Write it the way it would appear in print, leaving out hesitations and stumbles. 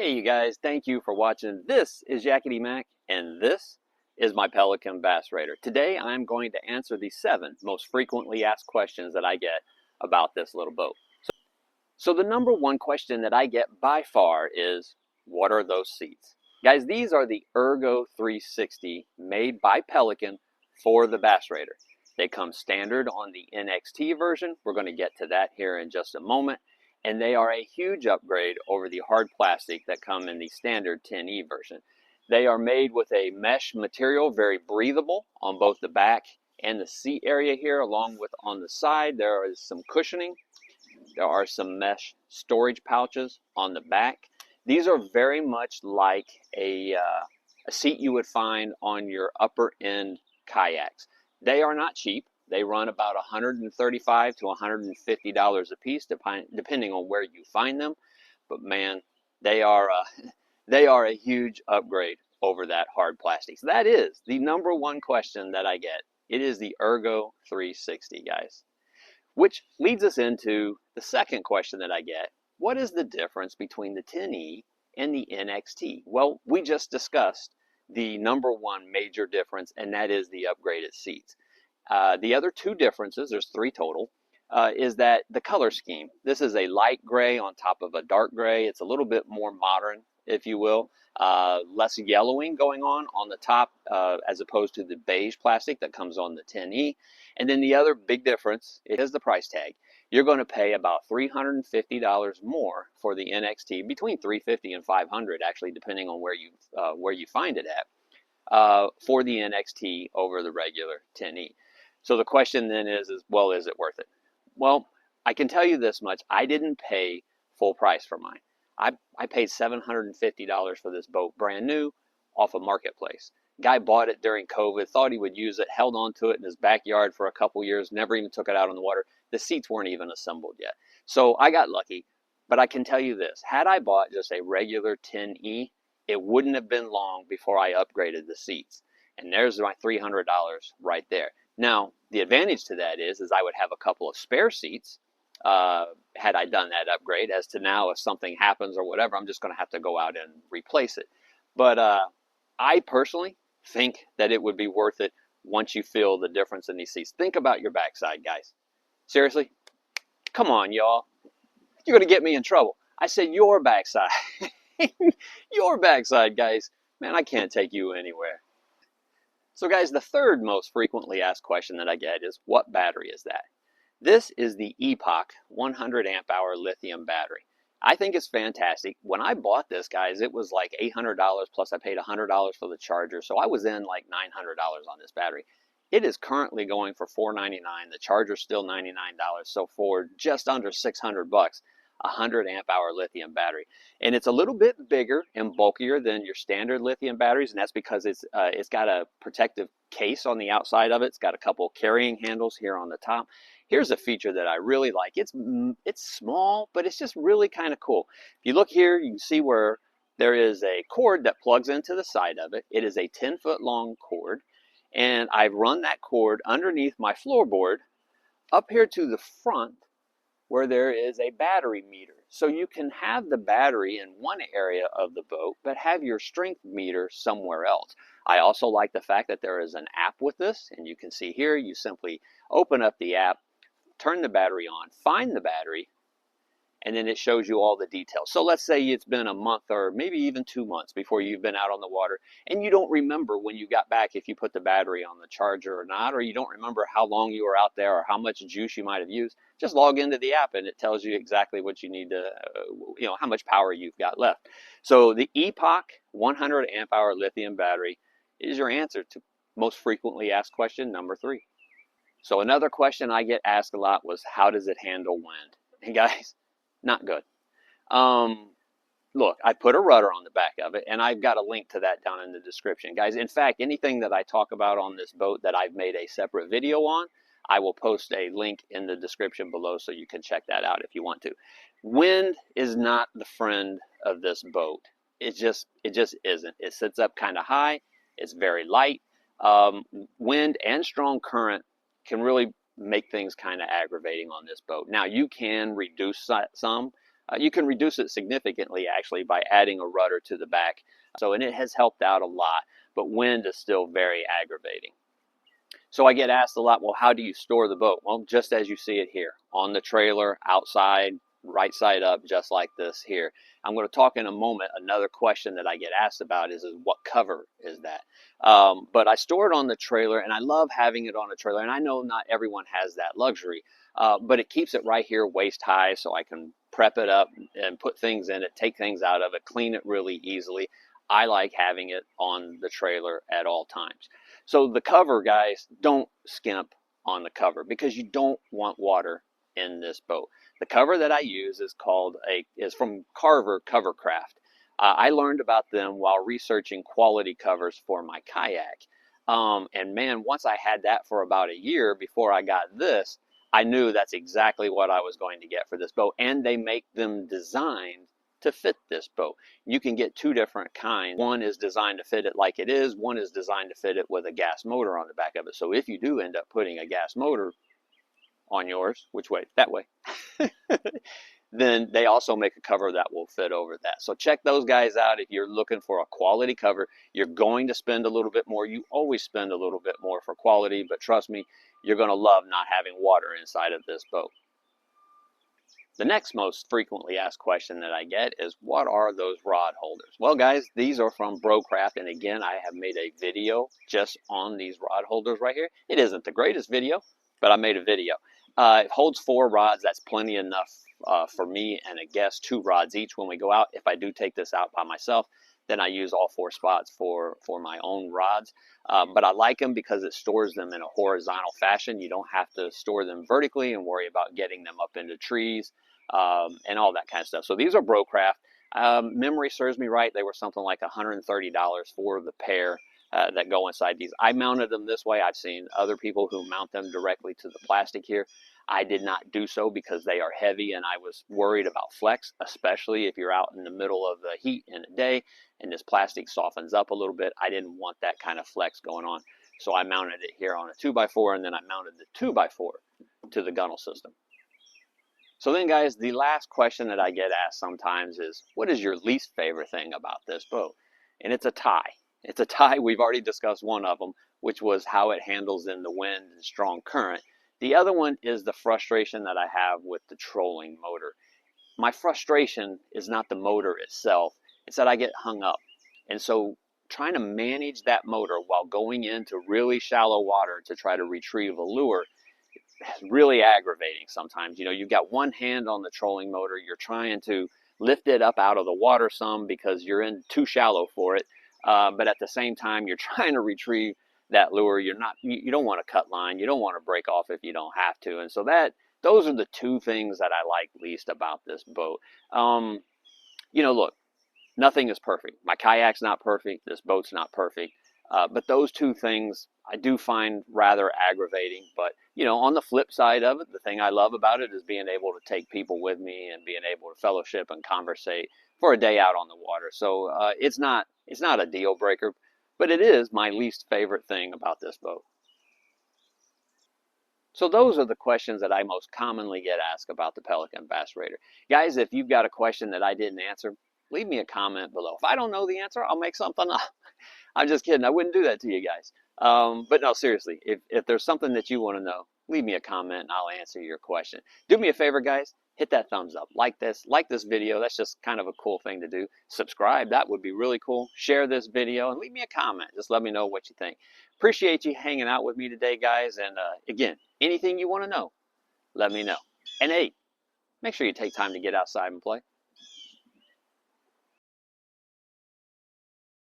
Hey you guys, thank you for watching. This is Yakety Mac and this is my Pelican Bass Raider. Today I'm going to answer the 7 most frequently asked questions that I get about this little boat. So the number one question that I get by far is, what are those seats? Guys, these are the Ergo 360 made by Pelican for the Bass Raider. They come standard on the NXT version. We're going to get to that here in just a moment. And they are a huge upgrade over the hard plastic that come in the standard 10E version. They are made with a mesh material, very breathable on both the back and the seat area here, along with on the side. There is some cushioning. There are some mesh storage pouches on the back. These are very much like a seat you would find on your upper end kayaks. They are not cheap. They run about $135 to $150 a piece, depending on where you find them. But man, they are a huge upgrade over that hard plastic. So that is the number one question that I get. It is the Ergo 360, guys. Which leads us into the second question that I get. What is the difference between the 10E and the NXT? Well, we just discussed the number one major difference, and that is the upgraded seats. The other two differences, there's 3 total, is that the color scheme. This is a light gray on top of a dark gray. It's a little bit more modern, if you will. Less yellowing going on the top as opposed to the beige plastic that comes on the 10E. And then the other big difference is the price tag. You're going to pay about $350 more for the NXT, between $350 and $500 actually, depending on where you find it at, for the NXT over the regular 10E. So the question then is, well, is it worth it? Well, I can tell you this much. I didn't pay full price for mine. I paid $750 for this boat, brand new, off a marketplace. Guy bought it during COVID, thought he would use it, held on to it in his backyard for a couple years, never even took it out on the water. The seats weren't even assembled yet. So I got lucky. But I can tell you this, had I bought just a regular 10E, it wouldn't have been long before I upgraded the seats. And there's my $300 right there. Now, the advantage to that is I would have a couple of spare seats had I done that upgrade. As to now, if something happens or whatever, I'm just going to have to go out and replace it. But I personally think that it would be worth it once you feel the difference in these seats. Think about your backside, guys. Seriously? Come on, y'all. You're going to get me in trouble. I said your backside. Your backside, guys. Man, I can't take you anywhere. So guys, the third most frequently asked question that I get is, what battery is that? This is the Epoch 100 amp hour lithium battery. I think it's fantastic. When I bought this, guys, it was like $800 plus I paid $100 for the charger. So I was in like $900 on this battery. It is currently going for $499. The charger's still $99. So for just under 600 bucks, 100 amp hour lithium battery. And it's a little bit bigger and bulkier than your standard lithium batteries, and that's because it's got a protective case on the outside of it. It's got a couple carrying handles here on the top. Here's a feature that I really like. It's small, but it's just really kind of cool. If you look here, you can see where there is a cord that plugs into the side of it. It is a 10-foot long cord, and I've run that cord underneath my floorboard up here to the front, where there is a battery meter. So you can have the battery in one area of the boat, but have your strength meter somewhere else. I also like the fact that there is an app with this, and you can see here, you simply open up the app, turn the battery on, find the battery, and then it shows you all the details. So let's say it's been a month or maybe even 2 months before you've been out on the water, and you don't remember when you got back if you put the battery on the charger or not, or you don't remember how long you were out there or how much juice you might have used. Just log into the app and it tells you exactly what you need to, how much power you've got left. So the Epoch 100 amp hour lithium battery is your answer to most frequently asked question number 3. So another question I get asked a lot was, how does it handle wind? And guys, not good. Look, I put a rudder on the back of it, and I've got a link to that down in the description. Guys, in fact, anything that I talk about on this boat that I've made a separate video on, I will post a link in the description below so you can check that out if you want to. Wind is not the friend of this boat. It just isn't. It sits up kind of high. It's very light. Wind and strong current can really make things kind of aggravating on this boat. Now, you can reduce some You can reduce it significantly actually by adding a rudder to the back. And it has helped out a lot, but wind is still very aggravating. So I get asked a lot, well, how do you store the boat? Well, just as you see it here, on the trailer, outside, right side up, just like this here. I'm going to talk in a moment. Another question that I get asked about is what cover is that? But I store it on the trailer, and I love having it on a trailer. And I know not everyone has that luxury, but it keeps it right here waist high, so I can prep it up and put things in it, take things out of it, clean it really easily. I like having it on the trailer at all times. So the cover, guys, don't skimp on the cover because you don't want water in this boat. The cover that I use is from Carver Covercraft. I learned about them while researching quality covers for my kayak. And man, once I had that for about a year before I got this, I knew that's exactly what I was going to get for this boat. And they make them designed to fit this boat. You can get two different kinds. One is designed to fit it like it is. One is designed to fit it with a gas motor on the back of it. So if you do end up putting a gas motor on yours, which way? That way. Then they also make a cover that will fit over that. So check those guys out if you're looking for a quality cover. You're going to spend a little bit more. You always spend a little bit more for quality, but trust me, you're going to love not having water inside of this boat. The next most frequently asked question that I get is, what are those rod holders? Well, guys, these are from Brocraft, and again, I have made a video just on these rod holders right here. It isn't the greatest video, but I made a video. It holds 4 rods. That's plenty enough for me and a guest, 2 rods each when we go out. If I do take this out by myself, then I use all 4 spots for my own rods. But I like them because it stores them in a horizontal fashion. You don't have to store them vertically and worry about getting them up into trees and all that kind of stuff. So these are Brocraft. Memory serves me right, they were something like $130 for the pair that go inside these. I mounted them this way. I've seen other people who mount them directly to the plastic here. I did not do so because they are heavy and I was worried about flex, especially if you're out in the middle of the heat in a day and this plastic softens up a little bit. I didn't want that kind of flex going on. So I mounted it here on a 2x4, and then I mounted the 2x4 to the gunnel system. So then, guys, the last question that I get asked sometimes is, what is your least favorite thing about this boat? And it's a tie. It's a tie. We've already discussed one of them, which was how it handles in the wind and strong current. The other one is the frustration that I have with the trolling motor. My frustration is not the motor itself. It's that I get hung up. And so trying to manage that motor while going into really shallow water to try to retrieve a lure is really aggravating sometimes. You know, you've got one hand on the trolling motor. You're trying to lift it up out of the water some because you're in too shallow for it. But at the same time, you're trying to retrieve that lure. You don't want to cut line. You don't want to break off if you don't have to. And so those are the 2 things that I like least about this boat. You know, look, nothing is perfect. My kayak's not perfect. This boat's not perfect. But those 2 things I do find rather aggravating. But, you know, on the flip side of it, the thing I love about it is being able to take people with me and being able to fellowship and conversate for a day out on the water. So it's not a deal breaker, but it is my least favorite thing about this boat. So those are the questions that I most commonly get asked about the Pelican Bass Raider. Guys, if you've got a question that I didn't answer, leave me a comment below. If I don't know the answer, I'll make something up. I'm just kidding. I wouldn't do that to you guys. But no, seriously, if there's something that you want to know, leave me a comment and I'll answer your question. Do me a favor, guys. Hit that thumbs up. Like this video. That's just kind of a cool thing to do. Subscribe. That would be really cool. Share this video and leave me a comment. Just let me know what you think. Appreciate you hanging out with me today, guys. And again, anything you want to know, let me know. And hey, make sure you take time to get outside and play.